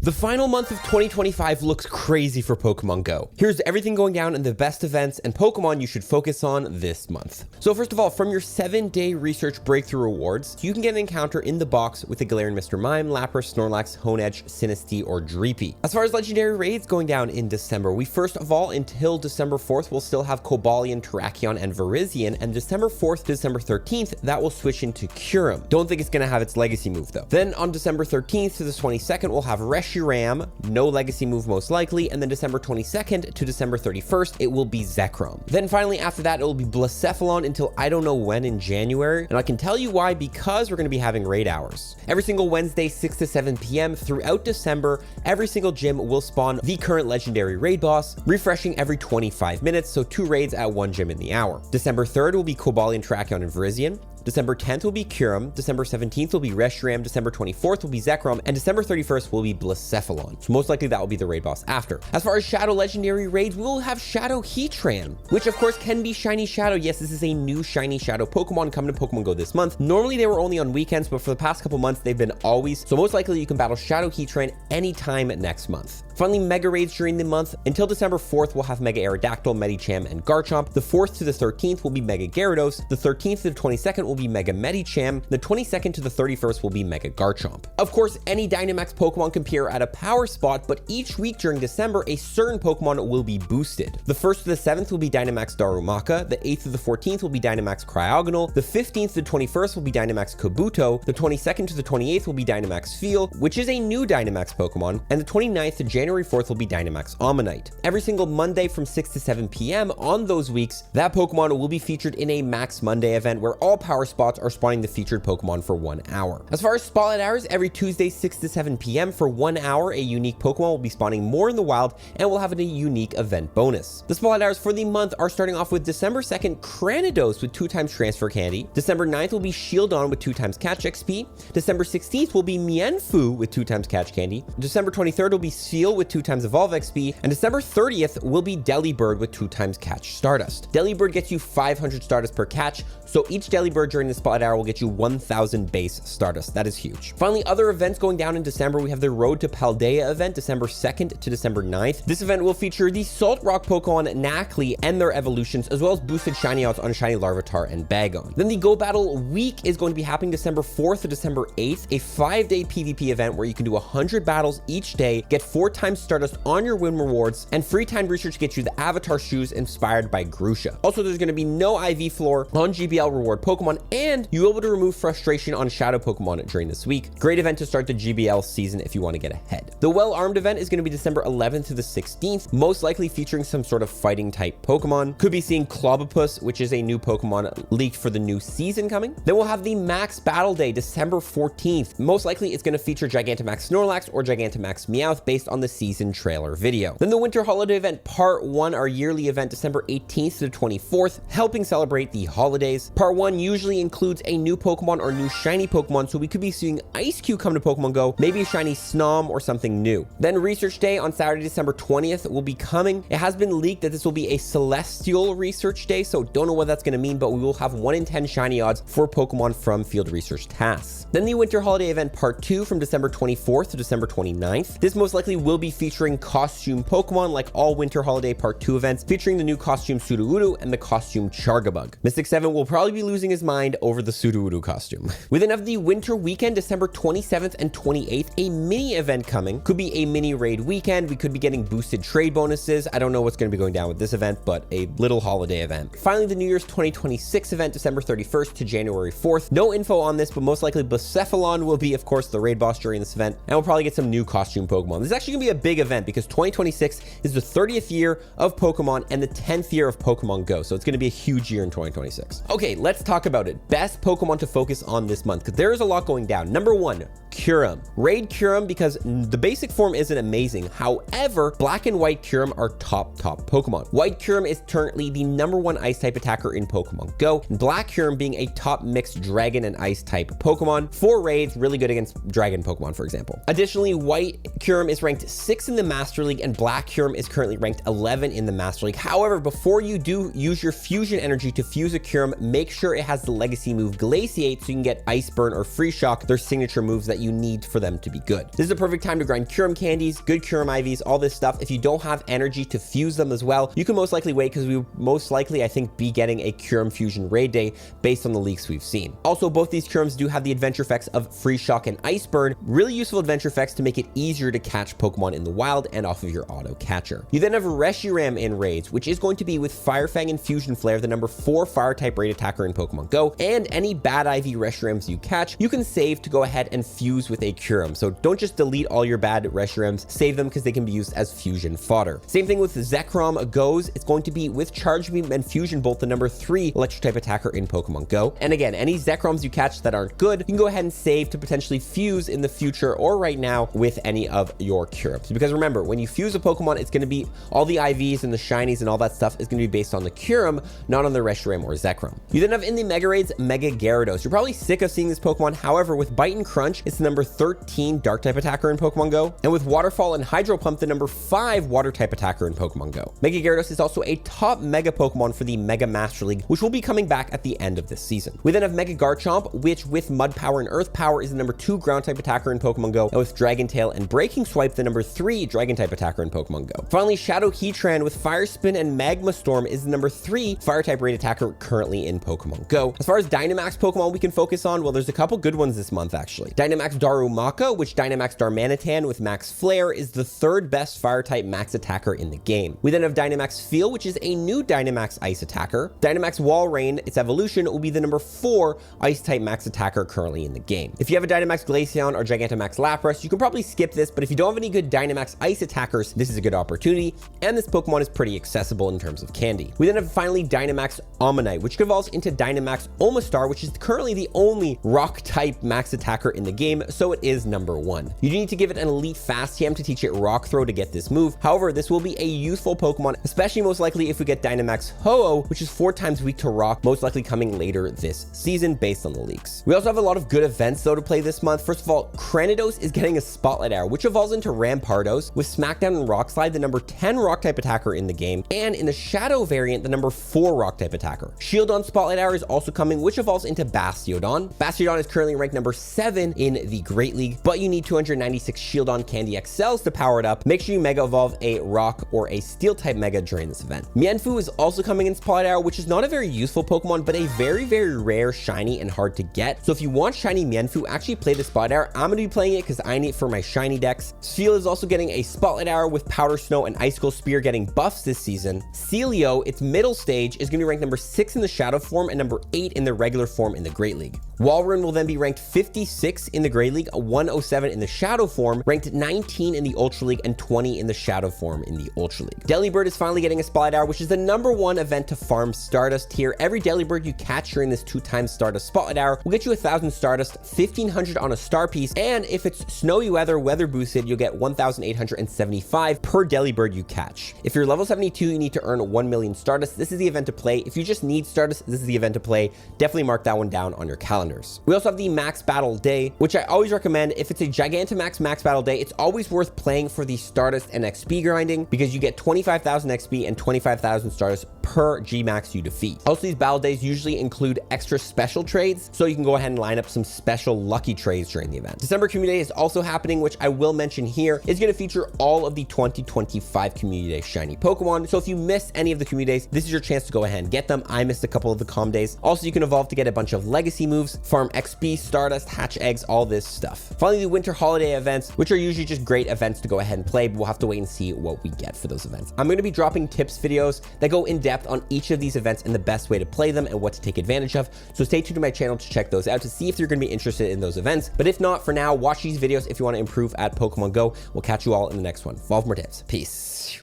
The final month of 2025 looks crazy for Pokemon Go. Here's everything going down in the best events and Pokemon you should focus on this month. So first of all, from your 7-day research breakthrough rewards, you can get an encounter in the box with a Galarian Mr. Mime, Lapras, Snorlax, Honedge, Sinistea, or Dreepy. As far as legendary raids going down in December, we first of all, until December 4th, will still have Cobalion, Terrakion, and Virizion, and December 4th to December 13th, that will switch into Kyurem. Don't think it's going to have its legacy move though. Then on December 13th to the 22nd, we'll have Reshiram, no legacy move most likely, and then December 22nd to December 31st, it will be Zekrom. Then finally after that, it will be Blacephalon until I don't know when in January, and I can tell you why, because we're going to be having raid hours. Every single Wednesday, 6 to 7 p.m. throughout December, every single gym will spawn the current legendary raid boss, refreshing every 25 minutes, so 2 raids at 1 gym in the hour. December 3rd will be Cobalion, Terrakion, and Virizion. December 10th will be Kyurem, December 17th will be Reshiram, December 24th will be Zekrom, and December 31st will be Blacephalon. So most likely that will be the raid boss after. As far as Shadow Legendary raids, we will have Shadow Heatran, which of course can be Shiny Shadow. Yes, this is a new Shiny Shadow Pokemon coming to Pokemon Go this month. Normally they were only on weekends, but for the past couple months they've been always. So most likely you can battle Shadow Heatran anytime next month. Finally, Mega Raids during the month. Until December 4th, we'll have Mega Aerodactyl, Medicham, and Garchomp. The 4th to the 13th will be Mega Gyarados. The 13th to the 22nd will be Mega Medicham. The 22nd to the 31st will be Mega Garchomp. Of course, any Dynamax Pokemon can appear at a power spot, but each week during December, a certain Pokemon will be boosted. The 1st to the 7th will be Dynamax Darumaka. The 8th to the 14th will be Dynamax Cryogonal. The 15th to the 21st will be Dynamax Kabuto. The 22nd to the 28th will be Dynamax Feel, which is a new Dynamax Pokemon. And the 29th to January 4th will be Dynamax Omanyte. Every single Monday from 6 to 7 p.m. on those weeks, that Pokemon will be featured in a Max Monday event where all power spots are spawning the featured Pokemon for 1 hour. As far as spotlight hours, every Tuesday 6 to 7 p.m. for 1 hour, a unique Pokemon will be spawning more in the wild and will have a unique event bonus. The spotlight hours for the month are starting off with December 2nd, Cranidos with 2 times transfer candy. December 9th will be Shieldon with 2 times catch XP. December 16th will be Mienfoo with 2 times catch candy. December 23rd will be Seal with 2 times Evolve XP, and December 30th will be Delibird with 2 times catch Stardust. Delibird gets you 500 Stardust per catch, so each Delibird during the spotlight hour will get you 1000 base Stardust. That is huge. Finally, other events going down in December, we have the Road to Paldea event, December 2nd to December 9th. This event will feature the Salt Rock Pokemon Nacli and their evolutions, as well as boosted shiny outs on Shiny Larvitar and Bagon. Then the Go Battle Week is going to be happening December 4th to December 8th, a 5-day PvP event where you can do 100 battles each day, get 4 times Stardust on your win rewards, and free time research gets you the Avatar shoes inspired by Grusha. Also, there's going to be no IV floor on GBL reward Pokemon, and you'll be able to remove frustration on Shadow Pokemon during this week. Great event to start the GBL season if you want to get ahead. The Well Armed event is going to be December 11th to the 16th, most likely featuring some sort of fighting type Pokemon. Could be seeing Clobopus, which is a new Pokemon leaked for the new season coming. Then we'll have the Max Battle Day, December 14th. Most likely it's going to feature Gigantamax Snorlax or Gigantamax Meowth based on the season trailer video. Then the Winter Holiday event Part 1, our yearly event, December 18th to the 24th, helping celebrate the holidays. Part 1 usually includes a new Pokemon or new shiny Pokemon, so we could be seeing Ice Cube come to Pokemon Go, maybe a shiny Snom or something new. Then Research Day on Saturday, December 20th will be coming. It has been leaked that this will be a Celestial Research Day, so don't know what that's going to mean, but we will have 1 in 10 shiny odds for Pokemon from field research tasks. Then the Winter Holiday event Part 2 from December 24th to December 29th. This most likely will be featuring costume Pokemon like all Winter Holiday Part 2 events, featuring the new costume Sudowoodo and the costume Chargabug. Mystic 7 will probably be losing his mind over the Sudowoodo costume. We then have the Winter Weekend, December 27th and 28th, a mini event coming. Could be a mini raid weekend. We could be getting boosted trade bonuses. I don't know what's going to be going down with this event, but a little holiday event. Finally, the New Year's 2026 event, December 31st to January 4th. No info on this, but most likely Blacephalon will be, of course, the raid boss during this event, and we'll probably get some new costume Pokemon. This is actually going to be a big event because 2026 is the 30th year of Pokemon and the 10th year of Pokemon Go, so it's going to be a huge year in 2026. Okay, let's talk about it. Best Pokemon to focus on this month, because there is a lot going down. Number 1, Kyurem. Raid Kyurem because the basic form isn't amazing. However, Black and White Kyurem are top Pokemon. White Kyurem is currently the #1 ice type attacker in Pokemon Go, and Black Kyurem being a top mixed dragon and ice type Pokemon. For raids, really good against dragon Pokemon, for example. Additionally, White Kyurem is ranked 6 in the Master League, and Black Kyurem is currently ranked 11 in the Master League. However, before you do use your fusion energy to fuse a Kyurem, make sure it has the legacy move Glaciate so you can get Ice Burn or Free Shock, their signature moves that you need for them to be good. This is a perfect time to grind Kyurem candies, good Kyurem IVs, all this stuff. If you don't have energy to fuse them as well, you can most likely wait because we will most likely, I think, be getting a Kyurem Fusion raid day based on the leaks we've seen. Also, both these Kyurems do have the adventure effects of Free Shock and Ice Burn, really useful adventure effects to make it easier to catch Pokemon in the wild and off of your auto catcher. You then have Reshiram in raids, which is going to be with Fire Fang and Fusion Flare, the number 4 fire type raid attacker in Pokemon Go, and any bad IV Reshirams you catch, you can save to go ahead and fuse with a Kyurem. So don't just delete all your bad Reshirams, save them because they can be used as fusion fodder. Same thing with Zekrom goes, it's going to be with Charge Beam and Fusion Bolt, the number 3 electric type attacker in Pokemon Go. And again, any Zekroms you catch that aren't good, you can go ahead and save to potentially fuse in the future or right now with any of your Kyurems. Because remember, when you fuse a Pokemon, it's going to be all the IVs and the shinies and all that stuff is going to be based on the Kyurem, not on the Reshiram or Zekrom. You then have in the Mega Raids, Mega Gyarados. You're probably sick of seeing this Pokemon. However, with Bite and Crunch, it's the number 13 Dark type attacker in Pokemon Go. And with Waterfall and Hydro Pump, the number 5 Water type attacker in Pokemon Go. Mega Gyarados is also a top Mega Pokemon for the Mega Master League, which will be coming back at the end of this season. We then have Mega Garchomp, which with Mud Power and Earth Power is the number 2 Ground type attacker in Pokemon Go, and with Dragon Tail and Breaking Swipe, the number 3 Dragon type attacker in Pokemon Go. Finally, Shadow Heatran with Fire Spin and Magma Storm is the number 3 Fire type raid attacker currently in Pokemon Go. As far as Dynamax Pokemon we can focus on, well, there's a couple good ones this month actually. Dynamax Darumaka, which Dynamax Darmanitan with Max Flare is the 3rd best Fire type max attacker in the game. We then have Dynamax Feel, which is a new Dynamax Ice attacker. Dynamax Walrein, its evolution, will be the number 4 Ice type max attacker currently in the game. If you have a Dynamax Glaceon or Gigantamax Lapras, you can probably skip this, but if you don't have any good Dynamax Ice attackers, this is a good opportunity, and this Pokemon is pretty accessible in terms of candy. We then have finally Dynamax Omanyte, which evolves into Dynamax Omastar, which is currently the only rock type max attacker in the game, so it is number 1. You do need to give it an elite fast TM to teach it Rock Throw to get this move. However, this will be a useful Pokemon, especially most likely if we get Dynamax Ho-Oh, which is 4 times weak to rock, most likely coming later this season based on the leaks. We also have a lot of good events though to play this month. First of all, Cranidos is getting a Spotlight Arrow, which evolves into Rampardos with Smackdown and Rock Slide, the number 10 rock type attacker in the game, and in the Shadow variant, the number 4 rock type attacker. Shieldon Spotlight Arrow is also coming, which evolves into Bastiodon. Bastiodon is currently ranked number 7 in the Great League, but you need 296 Shieldon Candy XLs to power it up. Make sure you Mega Evolve a Rock or a Steel type Mega during this event. Mienfoo is also coming in Spotlight Arrow, which is not a very useful Pokemon, but a very, very rare shiny and hard to get. So if you want shiny Mienfoo, actually play the Spotlight Arrow. I'm going to be playing it because I need it for my shiny decks. Steel is also getting a Spotlight Arrow with Powder Snow and Icicle Spear getting buffs this season. Celio, its middle stage, is going to be ranked number 6 in the Shadow form and number 8 in the regular form in the Great League. Walrein will then be ranked 56 in the Great League, 107 in the Shadow form, ranked 19 in the Ultra League, and 20 in the Shadow form in the Ultra League. Delibird is finally getting a Spotlight Arrow, which is the number 1 event to farm Stardust here. Every Delibird you catch during this 2x Stardust Spotlight Arrow will get you 1,000 Stardust, 1,500 on a star piece, and if it's snowy weather boosted, you'll get 1,875 per Delibird you catch. If you're level 72, you need to earn 1 million Stardust. This is the event to play. If you just need Stardust, this is the event to play. Definitely mark that one down on your calendars. We also have the Max Battle Day, which I always recommend. If it's a Gigantamax Max Battle Day, it's always worth playing for the Stardust and XP grinding because you get 25,000 XP and 25,000 Stardust per Gmax you defeat. Also, these battle days usually include extra special trades, so you can go ahead and line up some special lucky trades during the event. December Community Day is also happening, which I will mention here. It's going to feature all of the 2025 Community Day shiny Pokemon. So if you miss any of the Community Days, this is your chance to go ahead and get them. I missed a couple of the Calm Days. Also, you can evolve to get a bunch of legacy moves, farm XP, Stardust, hatch eggs, all this stuff. Finally, the Winter Holiday events, which are usually just great events to go ahead and play, but we'll have to wait and see what we get for those events. I'm going to be dropping tips videos that go in depth on each of these events and the best way to play them and what to take advantage of. So stay tuned to my channel to check those out to see if you're going to be interested in those events. But if not, for now, watch these videos if you want to improve at Pokemon Go. We'll catch you all in the next one. Evolve more tips. Peace.